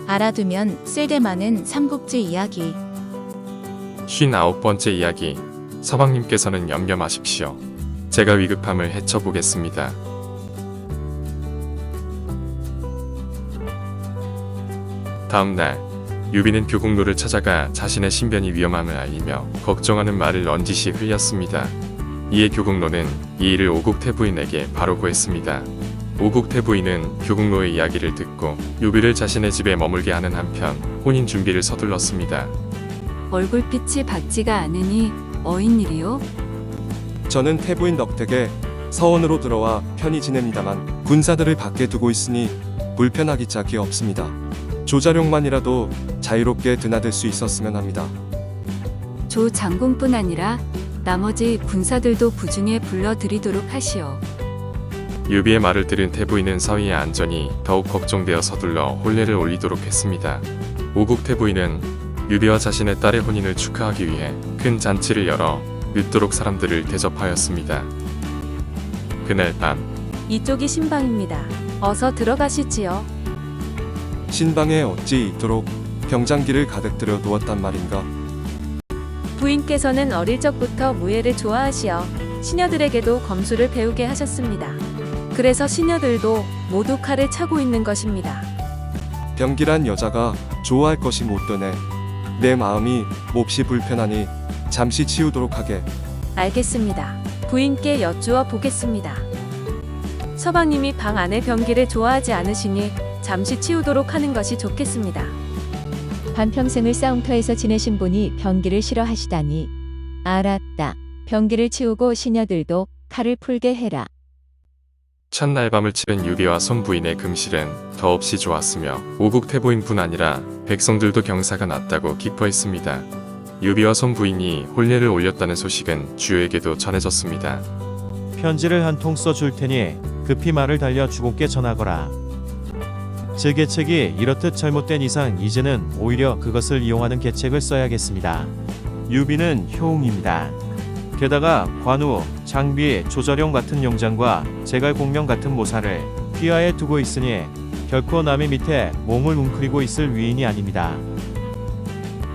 알아두면 쓸데많은 삼국지 이야기. 59번째 이야기. 서방님께서는 염려 마십시오. 제가 위급함을 헤쳐보겠습니다. 다음날 유비는 교국로를 찾아가 자신의 신변이 위험함을 알리며 걱정하는 말을 넌지시 흘렸습니다. 이에 교국로는 이 일을 오국태부인에게 바로 고했습니다. 오국태부인은 교국로의 이야기를 듣고 유비를 자신의 집에 머물게 하는 한편 혼인 준비를 서둘렀습니다. 얼굴빛이 밝지가 않으니 어인일이요? 저는 태부인 덕택에 서원으로 들어와 편히 지냅니다만 군사들을 밖에 두고 있으니 불편하기 짝이 없습니다. 조자룡만이라도 자유롭게 드나들 수 있었으면 합니다. 조 장군뿐 아니라 나머지 군사들도 부중에 불러들이도록 하시오. 유비의 말을 들은 태부인은 서희의 안전이 더욱 걱정되어 서둘러 혼례를 올리도록 했습니다. 오국태부인은 유비와 자신의 딸의 혼인을 축하하기 위해 큰 잔치를 열어 늦도록 사람들을 대접하였습니다. 그날 밤 이쪽이 신방입니다. 어서 들어가시지요. 신방에 어찌 이토록 병장기를 가득 들여 두었단 말인가. 부인께서는 어릴 적부터 무예를 좋아하시어 시녀들에게도 검술을 배우게 하셨습니다. 그래서 시녀들도 모두 칼을 차고 있는 것입니다. 병기란 여자가 좋아할 것이 못 되네. 내 마음이 몹시 불편하니 잠시 치우도록 하게. 알겠습니다. 부인께 여쭈어 보겠습니다. 서방님이 방 안의 병기를 좋아하지 않으시니 잠시 치우도록 하는 것이 좋겠습니다. 반평생을 싸움터에서 지내신 분이 병기를 싫어하시다니. 알았다. 병기를 치우고 시녀들도 칼을 풀게 해라. 첫날 밤을 치른 유비와 손부인의 금실은 더없이 좋았으며 오국태부인뿐 아니라 백성들도 경사가 났다고 기뻐했습니다. 유비와 손부인이 혼례를 올렸다는 소식은 주요에게도 전해졌습니다. 편지를 한 통 써줄 테니 급히 말을 달려 주공께 전하거라. 제 계책이 이렇듯 잘못된 이상 이제는 오히려 그것을 이용하는 계책을 써야겠습니다. 유비는 효웅입니다. 게다가 관우, 장비, 조자룡 같은 용장과 제갈공명 같은 모사를 휘하에 두고 있으니 결코 남의 밑에 몸을 웅크리고 있을 위인이 아닙니다.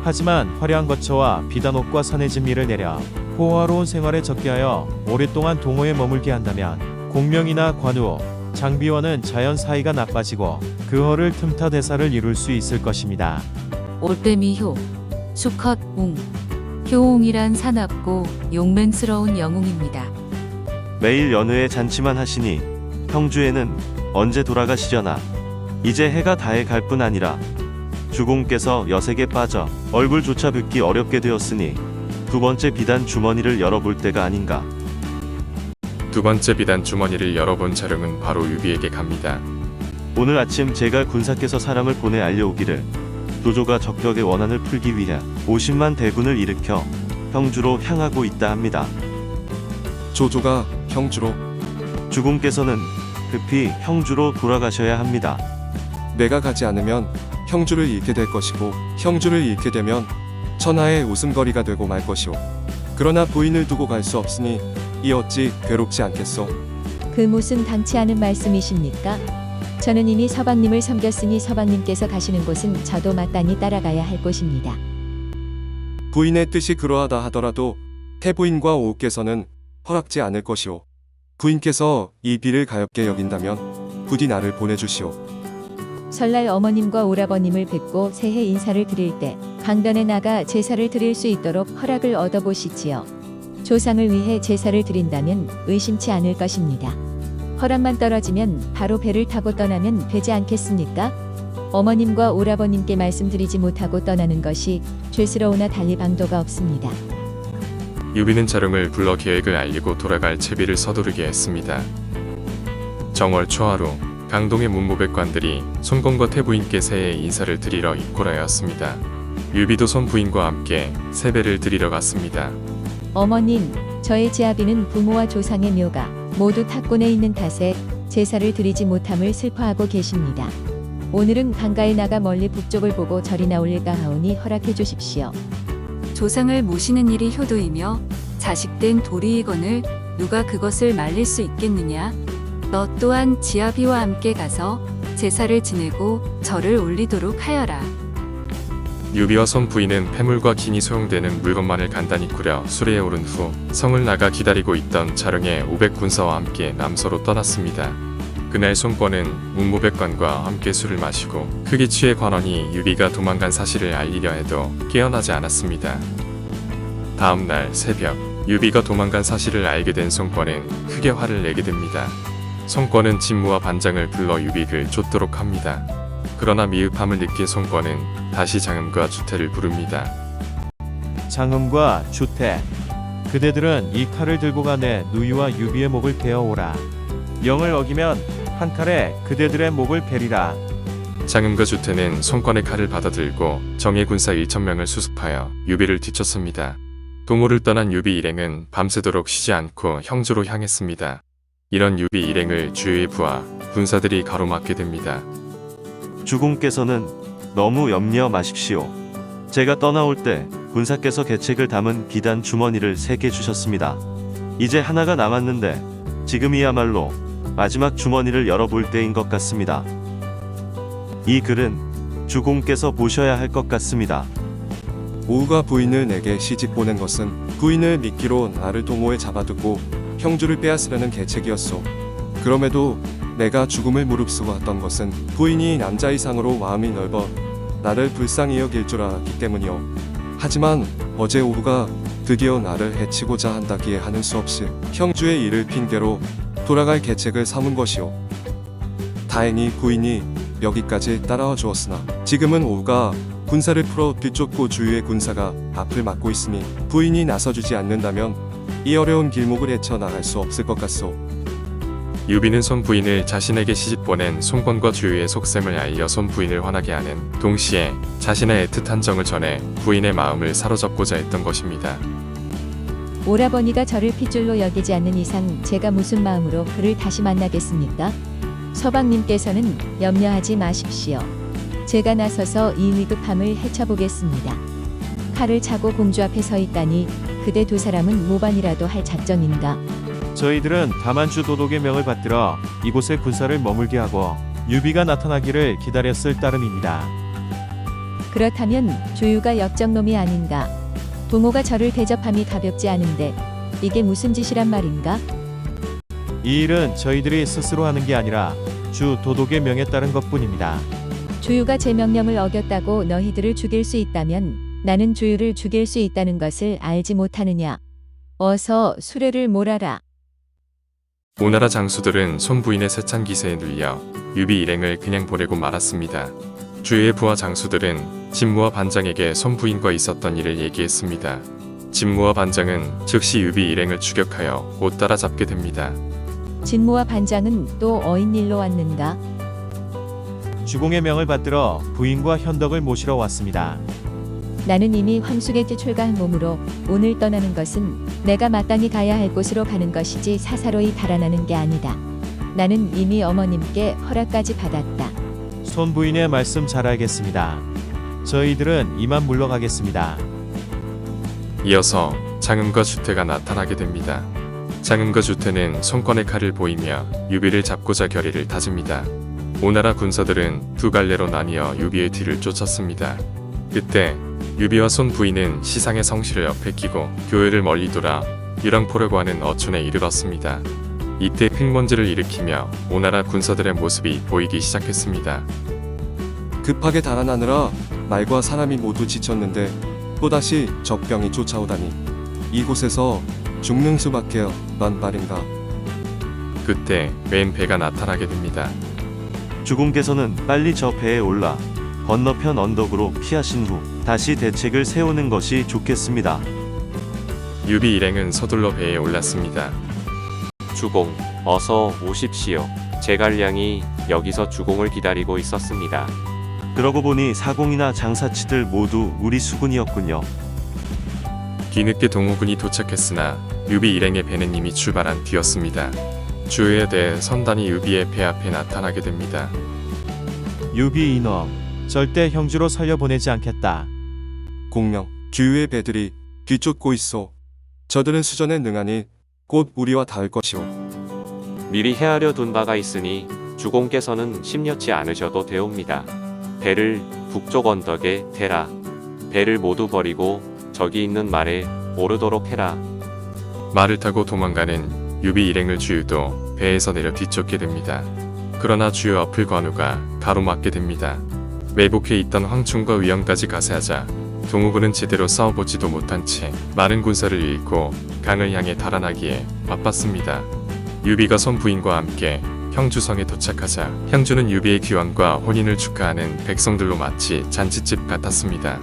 하지만 화려한 거처와 비단 옷과 선해진 미를 내려 호화로운 생활에 적게 하여 오랫동안 동호에 머물게 한다면 공명이나 관우, 장비와는 자연 사이가 나빠지고 그 허를 틈타 대사를 이룰 수 있을 것입니다. 올빼미효, 수컷 웅. 효웅이란 사납고 용맹스러운 영웅입니다. 매일 연회에 잔치만 하시니 평주에는 언제 돌아가시려나. 이제 해가 다해 갈 뿐 아니라 주공께서 여색에 빠져 얼굴조차 뵙기 어렵게 되었으니 두 번째 비단 주머니를 열어볼 때가 아닌가. 두 번째 비단 주머니를 열어본 자룡은 바로 유비에게 갑니다. 오늘 아침 제갈 군사께서 사람을 보내 알려오기를 조조가 적벽의 원한을 풀기 위해 50만 대군을 일으켜 평주로 향하고 있다 합니다. 조조가 형주로. 주공께서는 급히 형주로 돌아가셔야 합니다. 내가 가지 않으면 형주를 잃게 될 것이고 형주를 잃게 되면 천하의 웃음거리가 되고 말 것이오. 그러나 부인을 두고 갈 수 없으니 이 어찌 괴롭지 않겠소. 그 무슨 당치 않은 말씀이십니까? 저는 이미 서방님을 섬겼으니 서방님께서 가시는 곳은 저도 마땅히 따라가야 할 곳입니다. 부인의 뜻이 그러하다 하더라도 태부인과 오우께서는 허락지 않을 것이오. 부인께서 이 비를 가엽게 여긴다면 부디 나를 보내주시오. 설날 어머님과 오라버님을 뵙고 새해 인사를 드릴 때 강변에 나가 제사를 드릴 수 있도록 허락을 얻어보시지요. 조상을 위해 제사를 드린다면 의심치 않을 것입니다. 허락만 떨어지면 바로 배를 타고 떠나면 되지 않겠습니까? 어머님과 오라버님께 말씀드리지 못하고 떠나는 것이 죄스러우나 달리 방도가 없습니다. 유비는 자룡을 불러 계획을 알리고 돌아갈 채비를 서두르게 했습니다. 정월 초하루 강동의 문무백관들이 손공과 태부인께 새해 인사를 드리러 입고라였습니다. 유비도 손부인과 함께 세배를 드리러 갔습니다. 어머님, 저의 제아비는 부모와 조상의 묘가 모두 탁곤에 있는 탓에 제사를 드리지 못함을 슬퍼하고 계십니다. 오늘은 강가에 나가 멀리 북쪽을 보고 절이나 올릴까 하오니 허락해 주십시오. 조상을 모시는 일이 효도이며 자식된 도리이거늘 누가 그것을 말릴 수 있겠느냐. 너 또한 지아비와 함께 가서 제사를 지내고 절을 올리도록 하여라. 유비와 손 부인은 폐물과 기니 소용되는 물건만을 간단히 꾸려 수레에 오른 후 성을 나가 기다리고 있던 자릉의 500군사와 함께 남서로 떠났습니다. 그날 손권은 문무백관과 함께 술을 마시고 크게 취해 관원이 유비가 도망간 사실을 알리려 해도 깨어나지 않았습니다. 다음 날 새벽 유비가 도망간 사실을 알게 된 손권은 크게 화를 내게 됩니다. 손권은 진무와 반장을 불러 유비를 쫓도록 합니다. 그러나 미흡함을 느낀 손권은 다시 장음과 주태를 부릅니다. 장음과 주태, 그대들은 이 칼을 들고 가내 누이와 유비의 목을 베어오라. 영을 어기면 한 칼에 그대들의 목을 베리라. 장음과 주태는 손권의 칼을 받아들고 정예 군사 1,000명을 수습하여 유비를 뒤쫓습니다. 동호를 떠난 유비 일행은 밤새도록 쉬지 않고 형주로 향했습니다. 이런 유비 일행을 주유의 부하, 군사들이 가로막게 됩니다. 주공께서는 너무 염려 마십시오. 제가 떠나올 때 군사께서 계책을 담은 비단 주머니를 3개 주셨습니다. 이제 하나가 남았는데 지금이야말로 마지막 주머니를 열어볼 때인 것 같습니다. 이 글은 주공께서 보셔야 할 것 같습니다. 오우가 부인을 내게 시집 보낸 것은 부인을 미끼로 나를 동호에 잡아두고 형주를 빼앗으려는 계책이었소. 그럼에도 내가 죽음을 무릅쓰고 것은 부인이 남자 이상으로 마음이 넓어 나를 불쌍히 여길 줄 알았기 때문이오. 하지만 어제 오후가 드디어 나를 해치고자 한다기에 하는 수 없이 형주의 일을 핑계로 돌아갈 계책을 삼은 것이오. 다행히 부인이 여기까지 따라와 주었으나 지금은 오후가 군사를 풀어 뒤쫓고 주위의 군사가 앞을 막고 있으니 부인이 나서주지 않는다면 이 어려운 길목을 헤쳐나갈 수 없을 것 같소. 유비는 손 부인을 자신에게 시집 보낸 손권과 주유의 속셈을 알려 손 부인을 화나게 하는 동시에 자신의 애틋한 정을 전해 부인의 마음을 사로잡고자 했던 것입니다. 오라버니가 저를 핏줄로 여기지 않는 이상 제가 무슨 마음으로 그를 다시 만나겠습니까? 서방님께서는 염려하지 마십시오. 제가 나서서 이 위급함을 헤쳐보겠습니다. 칼을 차고 공주 앞에 서 있다니 그대 두 사람은 모반이라도 할 작정인가? 저희들은 다만주 도독의 명을 받들어 이곳에 군사를 머물게 하고 유비가 나타나기를 기다렸을 따름입니다. 그렇다면 조유가 역적놈이 아닌가? 동호가 저를 대접함이 가볍지 않은데 이게 무슨 짓이란 말인가? 이 일은 저희들이 스스로 하는 게 아니라 주 도독의 명에 따른 것뿐입니다. 조유가 제 명령을 어겼다고 너희들을 죽일 수 있다면 나는 조유를 죽일 수 있다는 것을 알지 못하느냐? 어서 수레를 몰아라. 오나라 장수들은 손 부인의 세찬 기세에 눌려 유비 일행을 그냥 보내고 말았습니다. 주의 부하 장수들은 진무와 반장에게 손 부인과 있었던 일을 얘기했습니다. 진무와 반장은 즉시 유비 일행을 추격하여 못 따라잡게 됩니다. 진무와 반장은 또 어인 일로 왔는가? 주공의 명을 받들어 부인과 현덕을 모시러 왔습니다. 나는 이미 황숙에 출가한 몸으로 오늘 떠나는 것은 내가 마땅히 가야 할 곳으로 가는 것이지 사사로이 달아나는 게 아니다. 나는 이미 어머님께 허락까지 받았다. 손 부인의 말씀 잘 알겠습니다. 저희들은 이만 물러가겠습니다. 이어서 장음과 주태가 나타나게 됩니다. 장음과 주태는 손권의 칼을 보이며 유비를 잡고자 결의를 다집니다. 오나라 군사들은 두 갈래로 나뉘어 유비의 뒤를 쫓았습니다. 그때 유비와 손 부인은 시상의 성실을 옆에 끼고 교회를 멀리 돌아 유랑포라고 하는 어촌에 이르렀습니다. 이때 흙먼지를 일으키며 오나라 군사들의 모습이 보이기 시작했습니다. 급하게 달아나느라 말과 사람이 모두 지쳤는데 또다시 적병이 쫓아오다니 이곳에서 죽는 수밖에 없단 말인가. 그때 맨 배가 나타나게 됩니다. 주공께서는 빨리 저 배에 올라 건너편 언덕으로 피하신 후 다시 대책을 세우는 것이 좋겠습니다. 유비 일행은 서둘러 배에 올랐습니다. 주공, 어서 오십시오. 제갈량이 여기서 주공을 기다리고 있었습니다. 그러고 보니 사공이나 장사치들 모두 우리 수군이었군요. 뒤늦게 동호군이 도착했으나 유비 일행의 배는 이미 출발한 뒤였습니다. 주유에 대해 선단이 유비의 배 앞에 나타나게 됩니다. 유비 이놈, 절대 형주로 살려보내지 않겠다. 공명, 주유의 배들이 뒤쫓고 있어. 저들은 수전에 능하니 곧 우리와 닿을 것이오. 미리 헤아려 둔 바가 있으니 주공께서는 심려치 않으셔도 되옵니다. 배를 북쪽 언덕에 대라. 배를 모두 버리고 저기 있는 말에 오르도록 해라. 말을 타고 도망가는 유비 일행을 주유도 배에서 내려 뒤쫓게 됩니다. 그러나 주유 앞을 관우가 가로막게 됩니다. 매복해 있던 황충과 위험까지 가세하자 동욱은 제대로 싸워보지도 못한 채 많은 군사를 잃고 강을 향해 달아나기에 바빴습니다. 유비가 선부인과 함께 형주성에 도착하자 형주는 유비의 귀환과 혼인을 축하하는 백성들로 마치 잔치집 같았습니다.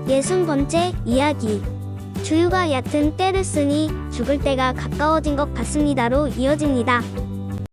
예순 번째 이야기. 주유가 얕은 때를 쓰니 죽을 때가 가까워진 것 같습니다로 이어집니다.